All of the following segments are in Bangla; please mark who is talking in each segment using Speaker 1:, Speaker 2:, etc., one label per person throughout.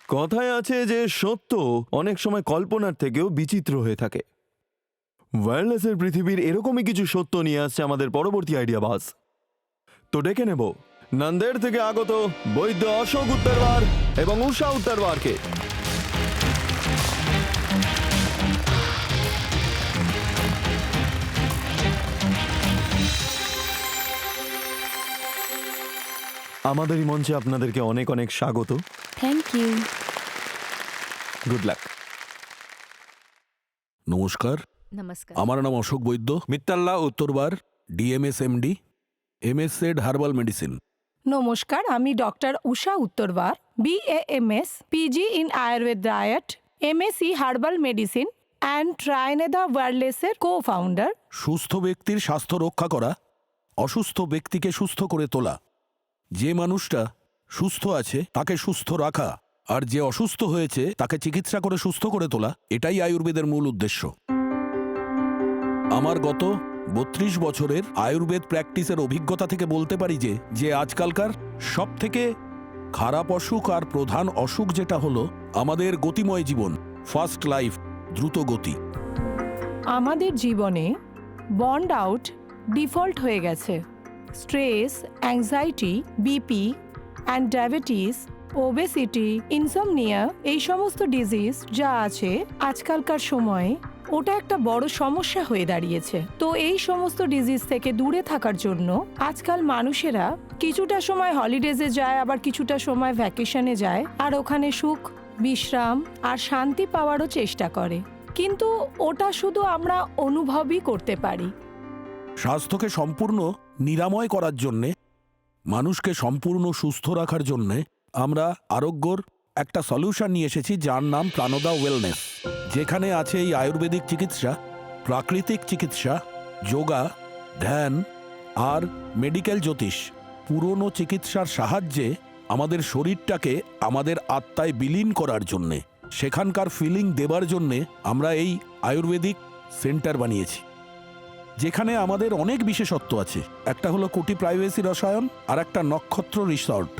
Speaker 1: কথায় আছে যে সত্য অনেক সময় কল্পনার থেকেও বিচিত্র হয়ে থাকে। ওয়্যারলেসের পৃথিবীর এরকমই কিছু সত্য নিয়ে আসছে আমাদের পরবর্তী আইডিয়া বাস। তো ডেকে নেব নন্দের থেকে আগত বৈদ্য অশোক উত্তরবার এবং উষা উত্তরবারকে। আমাদের এই মঞ্চে আপনাদেরকে অনেক অনেক স্বাগত।
Speaker 2: Thank you.
Speaker 1: Good luck.
Speaker 3: নমস্কার,
Speaker 2: নমস্কার।
Speaker 3: আমার নাম অশোক বৈদ্য, মিত্তাল্লা উত্তরবার, ডিএমএস এমডি, এমএসএড হার্বাল মেডিসিন।
Speaker 4: নমস্কার, আমি ডক্টর উষা উত্তরবার, BAMS, PG in Ayurveda Diet, MSc herbal medicine and ট্রাইনেদা ওয়্যারলেসের কো-ফাউন্ডার।
Speaker 3: সুস্থ ব্যক্তির স্বাস্থ্য রক্ষা করা, অসুস্থ ব্যক্তিকে সুস্থ করে তোলা। যে মানুষটা সুস্থ আছে তাকে সুস্থ রাখা, আর যে অসুস্থ হয়েছে তাকে চিকিৎসা করে সুস্থ করে তোলা, এটাই আয়ুর্বেদের মূল উদ্দেশ্য। আমার গত 32 বছরের আয়ুর্বেদ প্র্যাকটিসের অভিজ্ঞতা থেকে বলতে পারি যে আজকালকার সব থেকে খারাপ অসুখ আর প্রধান অসুখ যেটা হলো আমাদের গতিময় জীবন, ফাস্ট লাইফ, দ্রুত গতি।
Speaker 4: আমাদের জীবনে বন্ড আউট ডিফল্ট হয়ে গেছে। Stress, anxiety, BP and diabetes, obesity, insomnia, এই সমস্ত ডিজিজ যা আছে আজকালকার সময়ে, ওটা একটা বড় সমস্যা হয়ে দাঁড়িয়েছে। তো এই সমস্ত ডিজিজ থেকে দূরে থাকার জন্য আজকাল মানুষেরা কিছুটা সময় হলিডেজে যায়, আবার কিছুটা সময় ভ্যাকেশনে যায়, আর ওখানে সুখ, বিশ্রাম আর শান্তি পাওয়ারও চেষ্টা করে। কিন্তু ওটা শুধু আমরা অনুভবই করতে পারি।
Speaker 3: স্বাস্থ্যকে সম্পূর্ণ নিরাময় করার জন্যে, মানুষকে সম্পূর্ণ সুস্থ রাখার জন্যে আমরা আরোগ্যর একটা সলিউশন নিয়ে এসেছি, যার নাম প্রাণদা ওয়েলনেস। যেখানে আছে এই আয়ুর্বেদিক চিকিৎসা, প্রাকৃতিক চিকিৎসা, যোগা, ধ্যান আর মেডিকেল জ্যোতিষ। পুরনো চিকিৎসার সাহায্যে আমাদের শরীরটাকে আমাদের আত্মায় বিলীন করার জন্যে, সেখানকার ফিলিং দেবার জন্যে আমরা এই আয়ুর্বেদিক সেন্টার বানিয়েছি, যেখানে আমাদের অনেক বিশেষত্ব আছে। একটা হলো কুটি প্রাইভেসি রসায়ন, আর একটা নক্ষত্র রিসর্ট।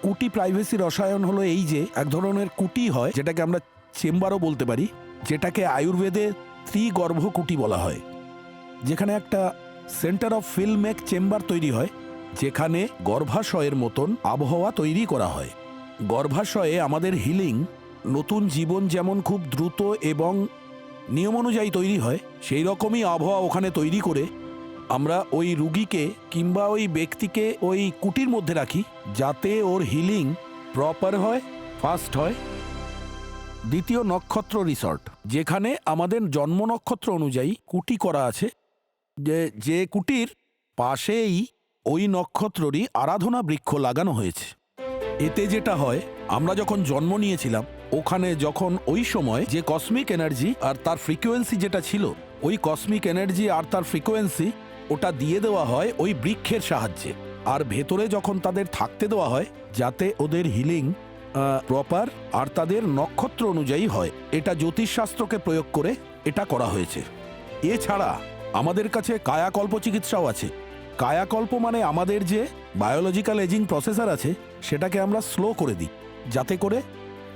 Speaker 3: কুটি প্রাইভেসি রসায়ন হলো এই যে এক ধরনের কুটি হয়, যেটাকে আমরা চেম্বারও বলতে পারি, যেটাকে আয়ুর্বেদে ত্রিগর্ভ কুটি বলা হয়, যেখানে একটা সেন্টার অফ ফিলমেক চেম্বার তৈরি হয়, যেখানে গর্ভাশয়ের মতন আবহাওয়া তৈরি করা হয়। গর্ভাশয়ে আমাদের হিলিং, নতুন জীবন যেমন খুব দ্রুত এবং নিয়ম অনুযায়ী তৈরি হয়, সেই রকমই আবহাওয়া ওখানে তৈরি করে আমরা ওই রুগীকে কিংবা ওই ব্যক্তিকে ওই কুটির মধ্যে রাখি, যাতে ওর হিলিং প্রপার হয়, ফাস্ট হয়। দ্বিতীয়, নক্ষত্র রিসর্ট, যেখানে আমাদের জন্ম নক্ষত্র অনুযায়ী কুটি করা আছে, যে কুটির পাশেই ওই নক্ষত্ররই আরাধনা বৃক্ষ লাগানো হয়েছে। এতে যেটা হয়, আমরা যখন জন্ম নিয়েছিলাম ওখানে, যখন ওই সময় যে কসমিক এনার্জি আর তার ফ্রিকোয়েন্সি যেটা ছিল, ওই কসমিক এনার্জি আর তার ফ্রিকোয়েন্সি ওটা দিয়ে দেওয়া হয় ওই বৃক্ষের সাহায্যে। আর ভেতরে যখন তাদের থাকতে দেওয়া হয়, যাতে ওদের হিলিং প্রপার আর তাদের নক্ষত্র অনুযায়ী হয়, এটা জ্যোতিষশাস্ত্রকে প্রয়োগ করে এটা করা হয়েছে। এছাড়া আমাদের কাছে কায়াকল্প চিকিৎসাও আছে। কায়াকল্প মানে আমাদের যে বায়োলজিক্যাল এজিং প্রসেসর আছে, সেটাকে আমরা স্লো করে দিই, যাতে করে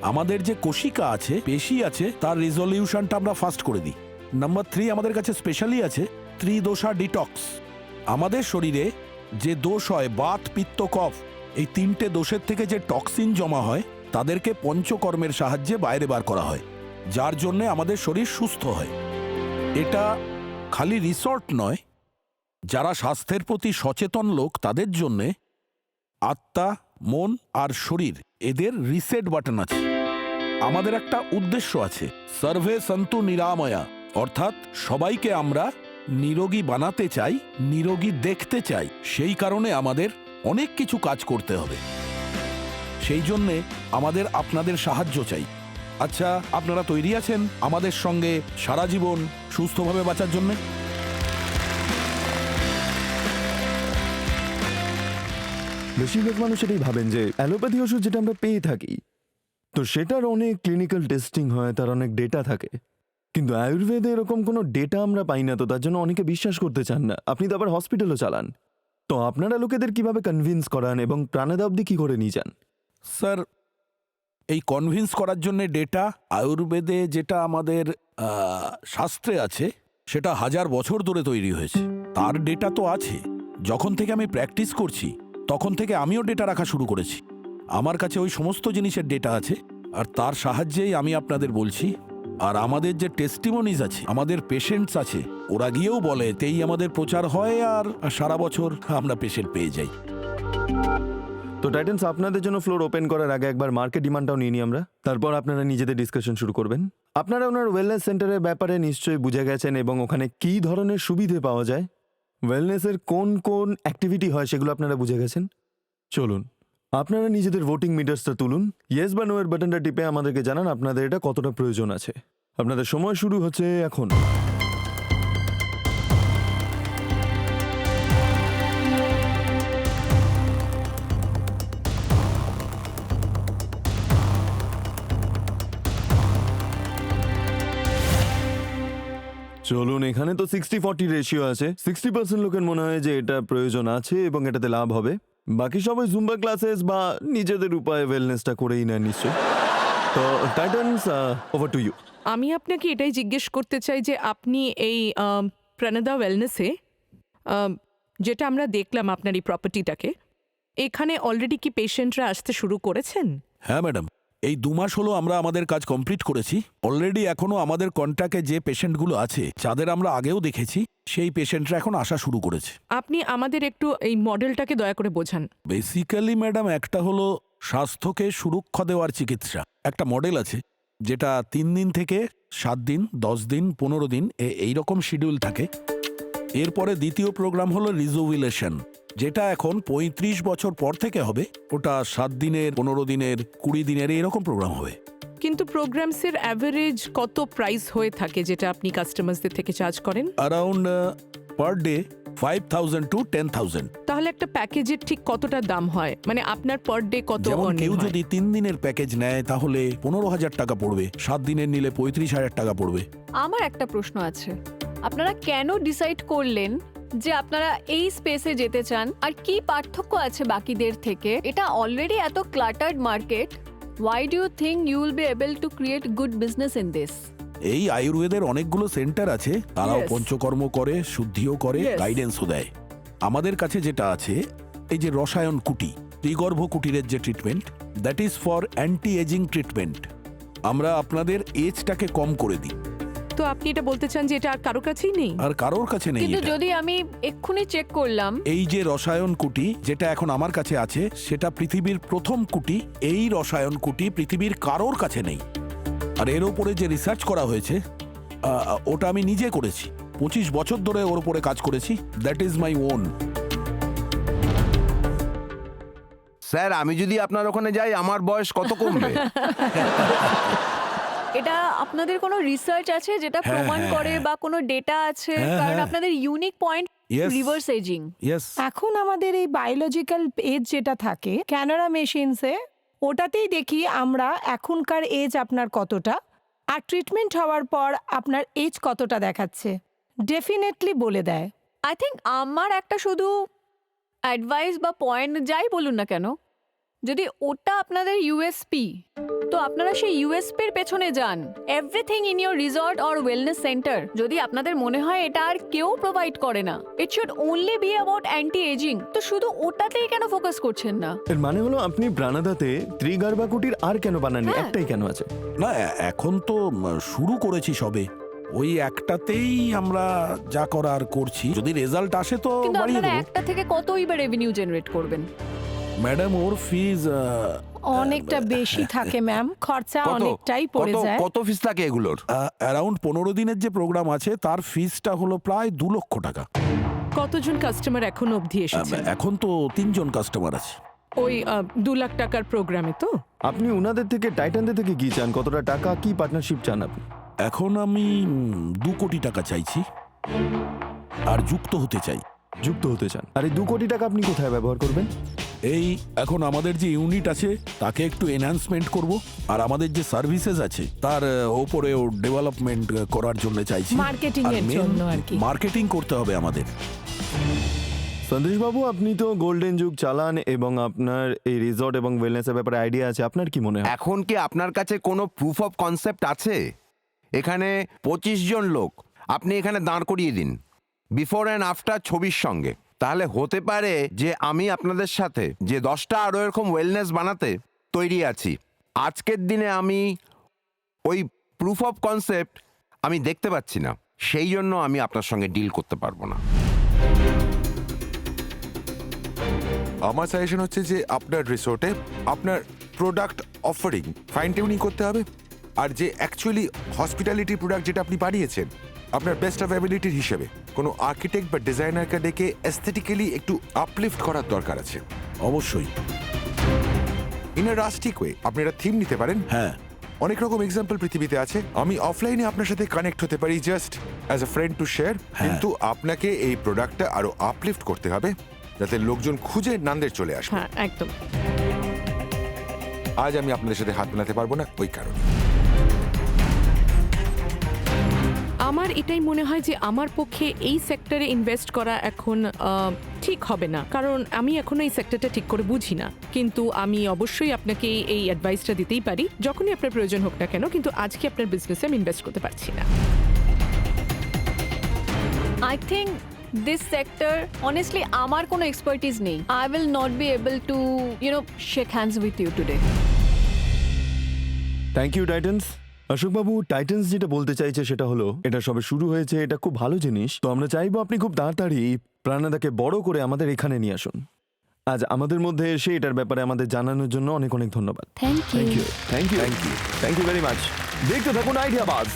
Speaker 3: আমাদের যে কোশিকা আছে, পেশি আছে, তার রিজলিউশনটা আমরা ফাস্ট করে দিই। নাম্বার 3, আমাদের কাছে স্পেশালি আছে ত্রিদোষা ডিটক্স। আমাদের শরীরে যে দোষ হয়, বাত, পিত্ত, কফ, এই 3টে দোষের থেকে যে টক্সিন জমা হয়, তাদেরকে পঞ্চকর্মের সাহায্যে বাইরে বার করা হয়, যার জন্যে আমাদের শরীর সুস্থ হয়। এটা খালি রিসর্ট নয়, যারা স্বাস্থ্যের প্রতি সচেতন লোক তাদের জন্যে আত্মা, মন আর শরীর, এদের রিসেট বাটন আছে। আমাদের একটা উদ্দেশ্য আছে, সর্ভে সন্তু নিরাময়া, অর্থাৎ সবাইকে আমরা নিরোগী বানাতে চাই, নিরোগী দেখতে চাই। সেই কারণে আমাদের অনেক কিছু কাজ করতে হবে, সেই জন্যে আমাদের আপনাদের সাহায্য চাই। আচ্ছা, আপনারা তৈরি আছেন আমাদের সঙ্গে সারা জীবন সুস্থভাবে বাঁচার জন্যে?
Speaker 1: বেশিরভাগ মানুষ এটাই ভাবেন যে অ্যালোপ্যাথি ওষুধ যেটা আমরা পেয়ে থাকি, তো সেটার অনেক ক্লিনিক্যাল টেস্টিং হয়, তার অনেক ডেটা থাকে। কিন্তু আয়ুর্বেদে এরকম কোনো ডেটা আমরা পাই না, তো তার জন্য অনেকে বিশ্বাস করতে চান না। আপনি তো আবার হসপিটালও চালান, তো আপনারা লোকেদের কিভাবে কনভিন্স করান এবং প্রাণেদা অবধি কি করে নিয়ে যান?
Speaker 3: স্যার, এই কনভিন্স করার জন্য ডেটা আয়ুর্বেদে যেটা আমাদের শাস্ত্রে আছে সেটা 1000 বছর ধরে তৈরি হয়েছে। তার ডেটা তো আছে। যখন থেকে আমি প্র্যাকটিস করছি তখন থেকে আমিও ডেটা রাখা শুরু করেছি। আমার কাছে ওই সমস্ত জিনিসের ডেটা আছে, আর তার সাহায্যেই আমি আপনাদের বলছি। আর আমাদের যে টেস্টিমনিজ আছে, আমাদের পেশেন্টস আছে, ওরা গিয়েও বলে তেই আমাদের প্রচার হয় আর সারা বছর আমরা পেশেন্ট পেয়ে যাই।
Speaker 1: তো টাইটান্স, আপনাদের জন্য ফ্লোর ওপেন করার আগে একবার মার্কেট ডিমান্ডটাও নিয়ে নিই আমরা, তারপর আপনারা নিজেদের ডিসকাশন শুরু করবেন। আপনারা ওনার ওয়েলনেস সেন্টারের ব্যাপারে নিশ্চয়ই বুঝে গেছেন এবং ওখানে কী ধরনের সুবিধে পাওয়া যায়, ওয়েলনেসের কোন কোন অ্যাক্টিভিটি হয় সেগুলো আপনারা বুঝে গেছেন। চলুন আপনারা নিজেদের ভোটিং মিটার্সটা তুলুন, ইয়েস বা নো এর বাটনটা টিপে আমাদেরকে জানান আপনাদের এটা কতটা প্রয়োজন আছে। আপনাদের সময় শুরু হচ্ছে এখন। চলুন, এখানে তো 60-40 রেশিও আছে। 60% লোকের মনে হয় যে এটা প্রয়োজন আছে এবং এটাতে লাভ হবে। বাকি সবাই জুম্বা ক্লাসেস বা নিজেদের উপায়ে ওয়েলনেসটা করেই নেয় নিশ্চয়। তো টাইটান্স, ওভার টু ইউ।
Speaker 2: আমি আপনাকে এটাই জিজ্ঞেস করতে চাই যে আপনি এই প্রাণদা ওয়েলনেসে, যেটা আমরা দেখলাম আপনার এই প্রপার্টিটাকে, এখানে অলরেডি কি পেশেন্টরা আসতে শুরু করেছেন?
Speaker 3: হ্যাঁ ম্যাডাম, এই 2 মাস হলো আমরা আমাদের কাজ কমপ্লিট করেছি। অলরেডি এখনো আমাদের কন্ট্যাক্টে যে পেশেন্টগুলো আছে, যাদের আমরা আগেও দেখেছি, সেই পেশেন্টরা এখন আসা শুরু করেছে।
Speaker 2: আপনি আমাদের একটু এই মডেলটাকে দয়া করে বোঝান।
Speaker 3: বেসিক্যালি ম্যাডাম, একটা হলো স্বাস্থ্যকে সুরক্ষা দেওয়ার চিকিৎসা। একটা মডেল আছে যেটা 3 দিন থেকে 7 দিন, 10 দিন, 15 দিন এইরকম শিডিউল থাকে। এরপরে দ্বিতীয় প্রোগ্রাম হলো রিজুভিলেশন, যেটা এখন 35 বছর পর থেকে হবে। ওটা 7 দিনের, 15 দিনের, 20 দিনের এইরকম প্রোগ্রাম হবে।
Speaker 2: কিন্তু প্রোগ্রামসের অ্যাভারেজ কত প্রাইস হয়ে থাকে যেটা আপনি কাস্টমারসদের থেকে চার্জ করেন?
Speaker 3: Around per day 5,000 to 10,000।
Speaker 2: তাহলে একটা প্যাকেজের ঠিক কতটা দাম হয়, মানে আপনার পার ডে কত
Speaker 3: যেমন
Speaker 2: earning
Speaker 3: কেউ
Speaker 2: হয়?
Speaker 3: যদি 3 দিনের প্যাকেজ নেয় তাহলে 15,000 টাকা পড়বে, 7 দিনের নিলে 35,000 টাকা পড়বে।
Speaker 5: আমার একটা প্রশ্ন আছে, আপনারা কেন ডিসাইড করলেন যে আপনারা এই স্পেসে যেতে চান, আর কি পার্থক্য আছে বাকিদের থেকে? এটা অলরেডি এত ক্লাটার্ড market, why do you think you will be able to create good business in this?
Speaker 3: এই আয়ুর্বেদের অনেকগুলো সেন্টার আছে, তারাও
Speaker 5: Yes.
Speaker 3: পঞ্চকর্ম করে, শুদ্ধিও করে,
Speaker 5: Yes.
Speaker 3: গাইডেন্সও দেয়। আমাদের কাছে যেটা আছে, এই যে রসায়ন কুটি, ত্রিগর্ভ কুটিরের যে treatment, that is for anti ageing treatment. আমরা আপনাদের এজটাকে কম করে দিই,
Speaker 2: তো আপনি এটা বলতে চান যে এটা আর কারো কাছেই নেই?
Speaker 3: আর কারোর কাছে নেই
Speaker 5: কিন্তু
Speaker 3: এটা।
Speaker 5: যদি আমি এক্ষুনি চেক করলাম,
Speaker 3: এই যে রসায়ন কুটি যেটা এখন আমার কাছে আছে, সেটা পৃথিবীর প্রথম কুটি। এই রসায়ন কুটি পৃথিবীর কারোর কাছে নেই। আর এর উপরে যে রিসার্চ করা হয়েছে, ওটা আমি নিজে করেছি। 25 বছর ধরে ওর উপরে কাজ করেছি। That is my own.
Speaker 6: Sir, আমি যদি আপনার ওখানে যাই আমার বয়স কত কমবে?
Speaker 5: এটা আপনাদের কোনো রিসার্চ আছে যেটা
Speaker 3: হ্যাঁ,
Speaker 5: প্রমাণ
Speaker 3: হ্যাঁ,
Speaker 5: করে
Speaker 3: হ্যাঁ।
Speaker 5: বা কোনো ডেটা আছে?
Speaker 3: হ্যাঁ,
Speaker 5: কারণ
Speaker 3: হ্যাঁ।
Speaker 5: আপনাদের unique point
Speaker 3: Yes.
Speaker 5: Reverse ageing.
Speaker 3: Yes.
Speaker 4: এখন আমাদের এই বায়োলজিক্যাল এজ যেটা থাকে ক্যানোরা মেশিনসে, ওটাতেই দেখি আমরা এখনকার এজ আপনার কতটা, আর ট্রিটমেন্ট হওয়ার পর আপনার এজ কতটা দেখাচ্ছে ডেফিনেটলি বলে দেয়।
Speaker 5: আই থিঙ্ক আমার একটা শুধু অ্যাডভাইস বা পয়েন্ট যাই বলুন না কেন, যদি ওটা আপনাদের ইউএসপি, তো আপনারা সেই ইউএসপির পেছনে যান। Everything in your resort or wellness centre, যদি আপনাদের মনে হয় এটা আর কেউ প্রোভাইড করে না, it should only be about anti ageing, তো শুধু ওটাতেই কেন ফোকাস করছেন না?
Speaker 1: এর মানে হলো আপনি প্রাণদাতে ত্রিগার্বা কুটির আর কেন বানাননি?
Speaker 5: হ্যাঁ।
Speaker 1: একটাই কেন আছে?
Speaker 3: না, এখন তো শুরু করেছি সবে, ওই একটাতেই আমরা যা করার করছি। যদি রেজাল্ট আসে তো
Speaker 5: কিন্তু
Speaker 3: বাড়িয়ে
Speaker 5: আপনারা
Speaker 3: দেবো।
Speaker 5: একটা থেকে কতই বা রেভিনিউ জেনারেট করবেন?
Speaker 3: ম্যাডাম, ওর ফিজ
Speaker 4: অনেকটা বেশি থাকে ম্যাম, খরচা অনেকটাই পড়ে যায়।
Speaker 6: কত ফিস থাকে এগুলোর?
Speaker 3: অ্যারাউন্ড 15 দিনের যে প্রোগ্রাম আছে তার ফিজটা হলো প্রায় 2 লক্ষ টাকা।
Speaker 2: কতজন কাস্টমার এখন অবধি এসেছে?
Speaker 3: এখন তো 3 জন কাস্টমার আছে।
Speaker 2: ওই 2 লাখ টাকার প্রোগ্রামে তো?
Speaker 1: আপনি উনাদের থেকে, টাইটানদের থেকে কি চান? কতটা টাকা, কি পার্টনারশিপ চান আপনি?
Speaker 3: এখন আমি 2 কোটি টাকা চাইছি, আর যুক্ত হতে চাই।
Speaker 1: যুক্ত হতে চান? আর এই 2 কোটি টাকা আপনি কোথায় ব্যবহার করবেন?
Speaker 3: এই এখন আমাদের যে ইউনিট আছে তাকে একটু এনহ্যান্সমেন্ট করব, আর আমাদের যে সার্ভিসেস আছে তার ওপরেও ডেভেলপমেন্ট করার জন্য চাইছি।
Speaker 4: মার্কেটিং এর জন্য আর কি।
Speaker 3: মার্কেটিং করতে হবে আমাদের।
Speaker 1: সন্দেশ বাবু, আপনি তো গোল্ডেন যুগ চালান এবং আপনার এই রিসর্ট এবং ওয়েলনেসের ব্যাপারে আইডিয়া আছে। আপনার কি মনে হয়?
Speaker 6: এখন কি আপনার কাছে কোনো প্রুফ অফ কনসেপ্ট আছে? এখানে 25 জন লোক আপনি এখানে দাঁড় করিয়ে দিন বিফোর অ্যান্ড আফটার ছবির সঙ্গে, তাহলে হতে পারে যে আমি আপনাদের সাথে যে 10টা আরও এরকম ওয়েলনেস বানাতে তৈরি আছি। আজকের দিনে আমি ওই প্রুফ অফ কনসেপ্ট আমি দেখতে পাচ্ছি না, সেই জন্য আমি আপনার সঙ্গে ডিল করতে পারবো না।
Speaker 7: আমার সাজেশন হচ্ছে যে আপনার রিসোর্টে আপনার প্রোডাক্ট অফারিং ফাইন টিউনিং করতে হবে, আর যে অ্যাকচুয়ালি হসপিটালিটি প্রোডাক্ট যেটা আপনি বানিয়েছেন আপনার বেস্ট অ্যাভেবিলিটির হিসেবে কোনো আর্কিটেক্ট বা ডিজাইনারকে ডেকে অ্যাস্থেটিক্যালি একটু আপলিফট করার দরকার আছে।
Speaker 3: অবশ্যই।
Speaker 7: ইন আ রাস্টিক ওয়ে আপনি একটা থিম নিতে পারেন।
Speaker 3: হ্যাঁ,
Speaker 7: অনেক রকম এক্সাম্পল পৃথিবীতে আছে। আমি অফলাইনে আপনার সাথে কানেক্ট হতে পারি just as a friend to share, কিন্তু আপনাকে এই প্রোডাক্টটা আরো আপলিফট করতে হবে যাতে লোকজন খুঁজে নান্দের চলে আসে।
Speaker 2: হ্যাঁ, একদম।
Speaker 7: আজ আমি আপনাদের সাথে হাত মেলাতে পারবো না ওই কারণে।
Speaker 2: আমার এটাই মনে হয় যে আমার পক্ষে এই সেক্টরে ইনভেস্ট করা এখন ঠিক হবে না, কারণ আমি এখনো এই সেক্টরটা ঠিক করে বুঝি না। কিন্তু আমি অবশ্যই আপনাকে এই অ্যাডভাইসটা দিতেই পারি যখনই আপনার প্রয়োজন হোক না কেন, কিন্তু আজকে আপনার বিজনেসে আমি ইনভেস্ট করতে পারছি না।
Speaker 5: I think this sector honestly আমার কোনো এক্সপার্টিস নেই। I will not be able to shake hands with you today.
Speaker 1: Thank you Titans. অশোকবাবু, টাইটান্স যেটা বলতে চাইছে সেটা হলো এটা সবে শুরু হয়েছে, এটা খুব ভালো জিনিস। তো আমরা চাইবো আপনি খুব তাড়াতাড়ি প্রাণাদাকে বড় করে আমাদের এখানে নিয়ে আসুন। আজ আমাদের মধ্যে এসে এটার ব্যাপারে আমাদের জানানোর জন্য অনেক অনেক ধন্যবাদ।
Speaker 5: Thank
Speaker 1: thank you, thank you, thank you, thank you very much. দেখতে থাকুন আইডিয়া বাজ।